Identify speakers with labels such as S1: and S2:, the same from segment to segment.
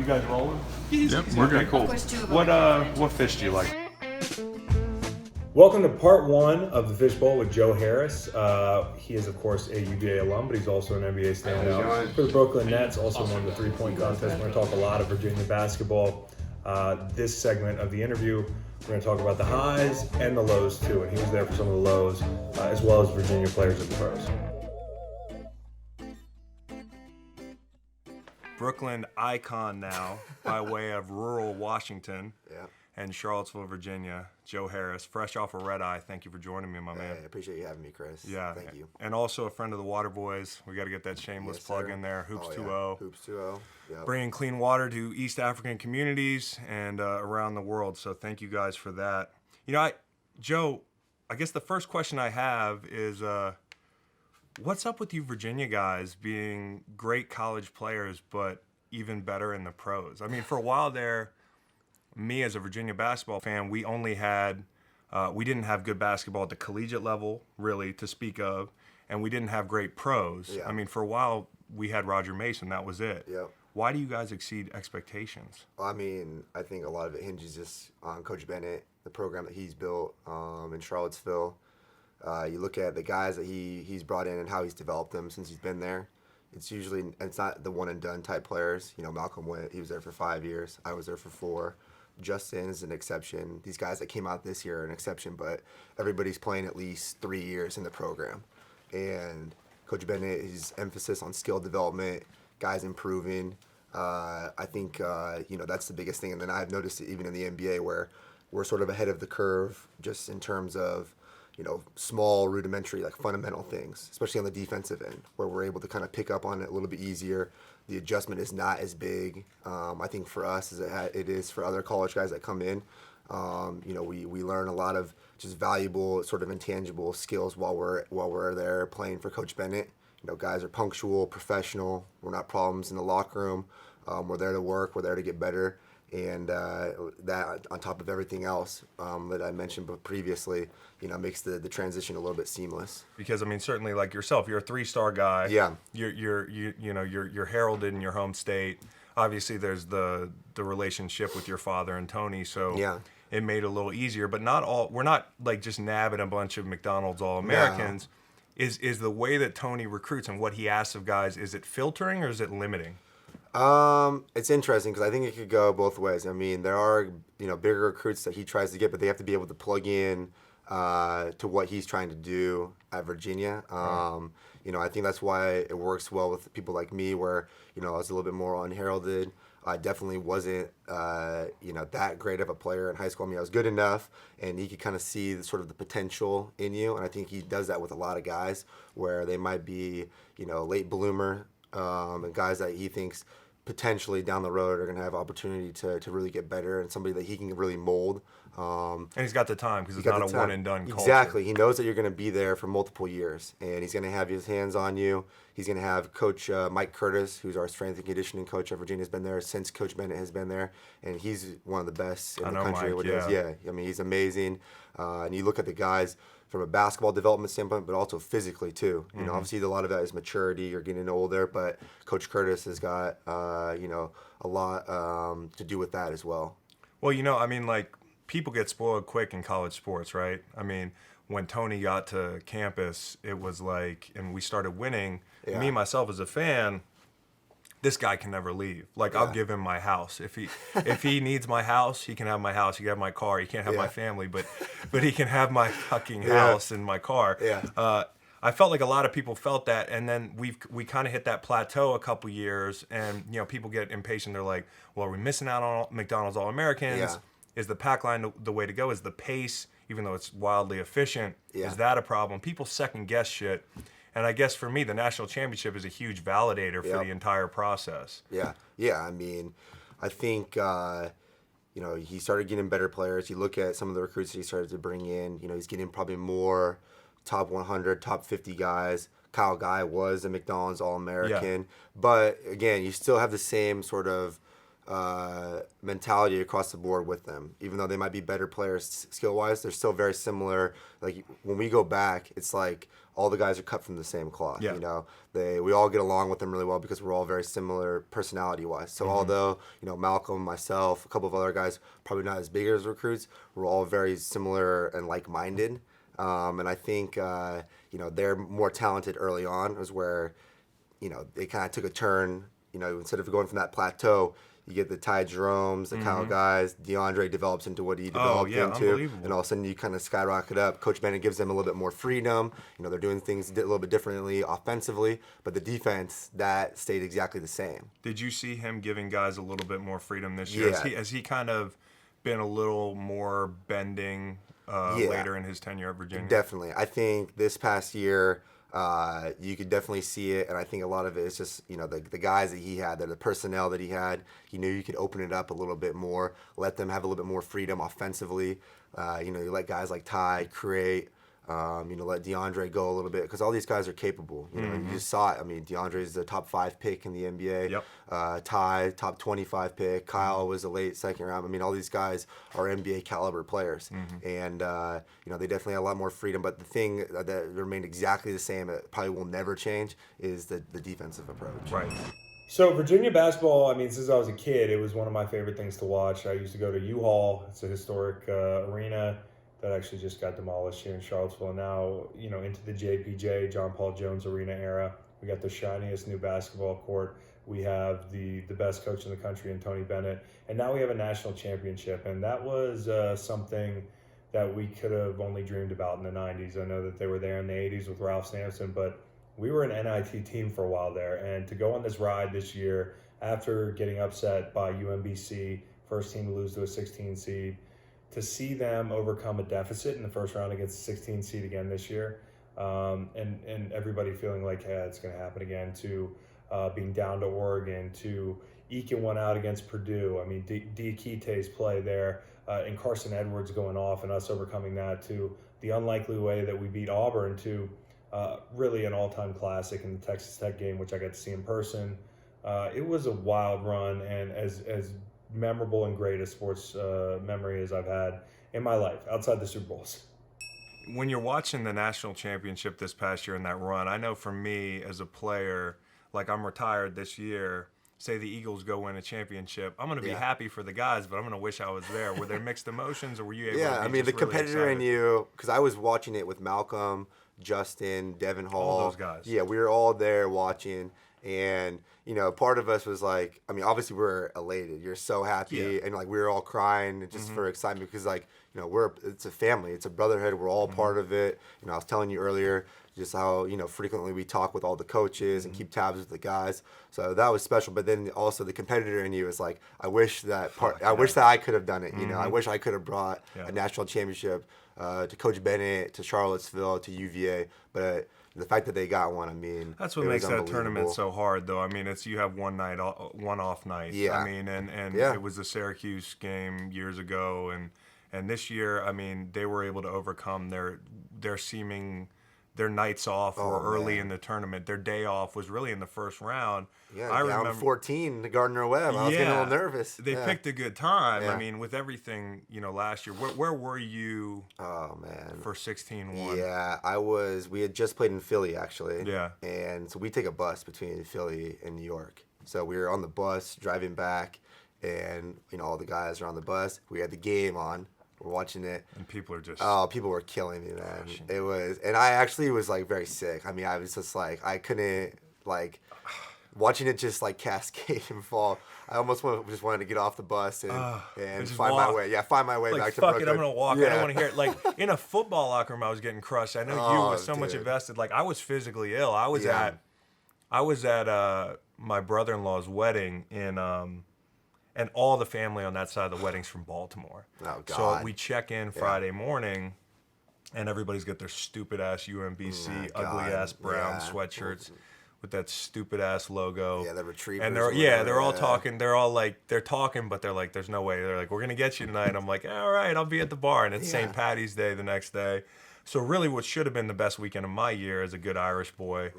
S1: You guys rolling?
S2: Yep, we're good.
S1: Cool. What fish do you like?
S3: Welcome to part one of the Fishbowl with Joe Harris. He is, of course, a UVA alum, but he's also an NBA standout for the Brooklyn Nets. Also won the three-point contest. We're going to talk a lot of Virginia basketball. This segment of the interview, we're going to talk about the highs and the lows too. And he was there for some of the lows, as well as Virginia players in the pros.
S1: Brooklyn icon now by way of rural Washington
S4: Yeah.
S1: and Charlottesville, Virginia. Joe Harris, fresh off a red eye. Thank you for joining me, my man.
S4: I appreciate you having me, Chris.
S1: Yeah.
S4: Thank you.
S1: And also a friend of the Water Boys. We got to get that shameless
S4: Yes,
S1: plug
S4: sir.
S1: in there. Hoops
S4: Oh,
S1: 2.0.
S4: Hoops 2.0. Yeah.
S1: Bringing clean water to East African communities and around the world. So thank you guys for that. You know, Joe, I guess the first question I have is, what's up with you Virginia guys being great college players, but even better in the pros? I mean, for a while there, me as a Virginia basketball fan, we only had, we didn't have good basketball at the collegiate level, really, to speak of, and we didn't have great pros.
S4: Yeah.
S1: I mean, for a while, we had Roger Mason, that was it.
S4: Yep.
S1: Why do you guys exceed expectations?
S4: Well, I mean, I think a lot of it hinges just on Coach Bennett, the program that he's built in Charlottesville. You look at the guys that he's brought in and how he's developed them since he's been there. It's not the one and done type players. You know, Malcolm went, he was there for 5 years. I was there for 4. Justin is an exception. These guys that came out this year are an exception, but everybody's playing at least 3 years in the program. And Coach Bennett, his emphasis on skill development, guys improving. I think, that's the biggest thing. And then I've noticed it even in the NBA where we're sort of ahead of the curve just in terms of, small, rudimentary, like fundamental things, especially on the defensive end, where we're able to kind of pick up on it a little bit easier. The adjustment is not as big, I think, for us as it is for other college guys that come in. We learn a lot of just valuable, sort of intangible skills while we're there playing for Coach Bennett. Guys are punctual, professional. We're not problems in the locker room. We're there to work. We're there to get better. And that, on top of everything else that I mentioned previously, makes the transition a little bit seamless.
S1: Because I mean, certainly like yourself, you're a 3-star guy.
S4: Yeah.
S1: You're heralded in your home state. Obviously, there's the relationship with your father and Tony, so
S4: Yeah.
S1: it made it a little easier. But not all. We're not like just nabbing a bunch of McDonald's All-Americans. No. Is the way that Tony recruits and what he asks of guys, is it filtering or is it limiting?
S4: It's interesting because I think it could go both ways. I mean, there are, bigger recruits that he tries to get, but they have to be able to plug in to what he's trying to do at Virginia. I think that's why it works well with people like me where, I was a little bit more unheralded. I definitely wasn't, that great of a player in high school. I mean, I was good enough, and he could kind of see the potential in you. And I think he does that with a lot of guys where they might be, late bloomer, and guys that he thinks potentially down the road are going to have opportunity to really get better and somebody that he can really mold.
S1: And he's got the time because it's not a one-and-done culture.
S4: Exactly. He knows that you're going to be there for multiple years, and he's going to have his hands on you. He's going to have Coach Mike Curtis, who's our strength and conditioning coach at Virginia, has been there since Coach Bennett has been there, and he's one of the best in the country.
S1: Mike,
S4: yeah. I mean, he's amazing. And you look at the guys from a basketball development standpoint, but also physically too. Obviously a lot of that is maturity. You're getting older, but Coach Curtis has got a lot to do with that as well.
S1: Well, I mean, like, people get spoiled quick in college sports, right? I mean, when Tony got to campus, it was like, and we started winning.
S4: Yeah.
S1: Me, myself, as a fan, this guy can never leave. Like, I'll give him my house. If he needs my house, he can have my house. He can have my car. He can't have my family, but he can have my fucking house and my car.
S4: Yeah.
S1: I felt like a lot of people felt that, and then we kind of hit that plateau a couple years, and people get impatient. They're like, well, are we missing out on McDonald's All-Americans?
S4: Yeah.
S1: Is the pack line the way to go? Is the pace, even though it's wildly efficient,
S4: Yeah.
S1: is that a problem? People second guess shit. And I guess for me, the national championship is a huge validator for the entire process.
S4: Yeah. I mean, I think, he started getting better players. You look at some of the recruits that he started to bring in, he's getting probably more top 100, top 50 guys. Kyle Guy was a McDonald's All-American.
S1: Yeah.
S4: But, again, you still have the same sort of mentality across the board with them. Even though they might be better players skill-wise, they're still very similar. Like, when we go back, it's like all the guys are cut from the same cloth.
S1: Yeah.
S4: You know, we all get along with them really well because we're all very similar personality-wise. So although, you know, Malcolm, myself, a couple of other guys, probably not as big as recruits, we're all very similar and like-minded. And I think, you know, they're more talented early on, is where, you know, they kind of took a turn. You know, instead of going from that plateau, you get the Ty Jeromes, the Kyle guys. DeAndre develops into what he developed into,
S1: unbelievable.
S4: and all of a sudden you kind of skyrocket up. Coach Bennett gives them a little bit more freedom. You know, they're doing things a little bit differently offensively, but the defense, that stayed exactly the same.
S1: Did you see him giving guys a little bit more freedom this year?
S4: Yeah.
S1: Has he kind of been a little more bending later in his tenure at Virginia?
S4: Definitely. I think this past year, you could definitely see it, and I think a lot of it is just, you know, the guys that he had, the personnel that he had. He knew you could open it up a little bit more, let them have a little bit more freedom offensively. You know, you let guys like Ty create. You know, let DeAndre go a little bit, because all these guys are capable. You know, you just saw it. I mean, DeAndre is the top 5 pick in the NBA.
S1: Yep.
S4: Ty, top 25 pick. Kyle was a late second round. I mean, all these guys are NBA caliber players, and you know, they definitely have a lot more freedom. But the thing that remained exactly the same, that probably will never change, is the defensive approach.
S1: Right.
S3: So Virginia basketball, I mean, since I was a kid, it was one of my favorite things to watch. I used to go to U-Haul. It's a historic arena that actually just got demolished here in Charlottesville. And now, you know, into the JPJ, John Paul Jones Arena era. We got the shiniest new basketball court. We have the best coach in the country in Tony Bennett. And now we have a national championship. And that was something that we could have only dreamed about in the 90s. I know that they were there in the 80s with Ralph Sampson, but we were an NIT team for a while there. And to go on this ride this year, after getting upset by UMBC, first team to lose to a 16 seed, to see them overcome a deficit in the first round against a 16 seed again this year, and everybody feeling like, hey, it's going to happen again, to being down to Oregon, to eking one out against Purdue. I mean, Diakite's play there, and Carson Edwards going off and us overcoming that, to the unlikely way that we beat Auburn, to really an all-time classic in the Texas Tech game, which I got to see in person. It was a wild run, and as memorable and great a sports memory as I've had in my life outside the Super Bowls.
S1: When you're watching the national championship this past year in that run, I know for me as a player, like, I'm retired this year. Say the Eagles go win a championship, I'm going to be happy for the guys, but I'm going to wish I was there. Were there mixed emotions, or were you able to be
S4: I mean, the
S1: just really
S4: competitor in
S1: excited?
S4: you, because I was watching it with Malcolm, Justin, Devin Hall.
S1: All those guys.
S4: Yeah, we were all there watching. And, you know, part of us was like, I mean, obviously we're elated. You're so happy. And, like, we were all crying just for excitement, because, like, you know, it's a family. It's a brotherhood. We're all part of it. You know, I was telling you earlier just how, you know, frequently we talk with all the coaches and keep tabs with the guys. So that was special. But then also the competitor in you is like, I wish that I could have done it. You know, I wish I could have brought a national championship to Coach Bennett, to Charlottesville, to UVA. But the fact that they got one, I mean,
S1: that's what makes that tournament so hard, though. I mean, it's you have one off night.
S4: Yeah.
S1: I mean, and it was the Syracuse game years ago, and this year, I mean, they were able to overcome their nights off were early in the tournament. Their day off was really in the first round.
S4: Yeah,
S1: I
S4: down
S1: remember
S4: 14 to Gardner-Webb. I was getting a little nervous.
S1: They picked a good time.
S4: Yeah.
S1: I mean, with everything, you know, last year. Where were you for 16-1?
S4: Yeah, we had just played in Philly, actually.
S1: Yeah.
S4: And so we take a bus between Philly and New York. So we were on the bus driving back, and, you know, all the guys are on the bus. We had the game on. We're watching it.
S1: And people are just...
S4: Oh, people were killing me, man. It was... And I actually was, like, very sick. I mean, I was just, like, I couldn't, like... Watching it just, like, cascade and fall. I almost just wanted to get off the bus and find my way. Yeah, find my way
S1: like,
S4: back to
S1: fuck
S4: Brooklyn.
S1: it, I'm going to walk.
S4: Yeah.
S1: I don't want to hear it. Like, in a football locker room, I was getting crushed. I know you were so much invested. Like, I was physically ill. I was at my brother-in-law's wedding in... and all the family on that side of the wedding's from Baltimore.
S4: Oh, God.
S1: So we check in Friday morning, and everybody's got their stupid-ass UMBC, ugly-ass brown sweatshirts with that stupid-ass logo.
S4: Yeah, the Retrievers.
S1: And they're all talking. They're talking, but they're like, there's no way. They're like, we're going to get you tonight. And I'm like, all right, I'll be at the bar. And it's St. Patty's Day the next day. So really what should have been the best weekend of my year as a good Irish boy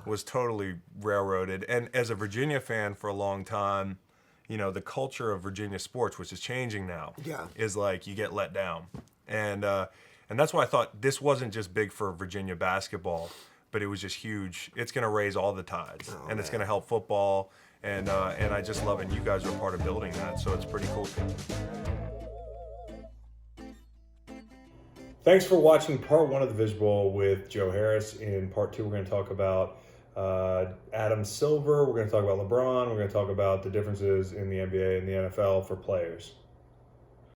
S1: was totally railroaded. And as a Virginia fan for a long time, you know, the culture of Virginia sports, which is changing now, is like you get let down. And And that's why I thought this wasn't just big for Virginia basketball, but it was just huge. It's going to raise all the tides, and it's going to help football. And I just love it. And you guys are part of building that, so it's pretty cool.
S3: Thanks for watching part 1 of the Vision Bowl with Joe Harris. In part 2, we're going to talk about Adam Silver. We're going to talk about LeBron. We're going to talk about the differences in the NBA and the NFL for players.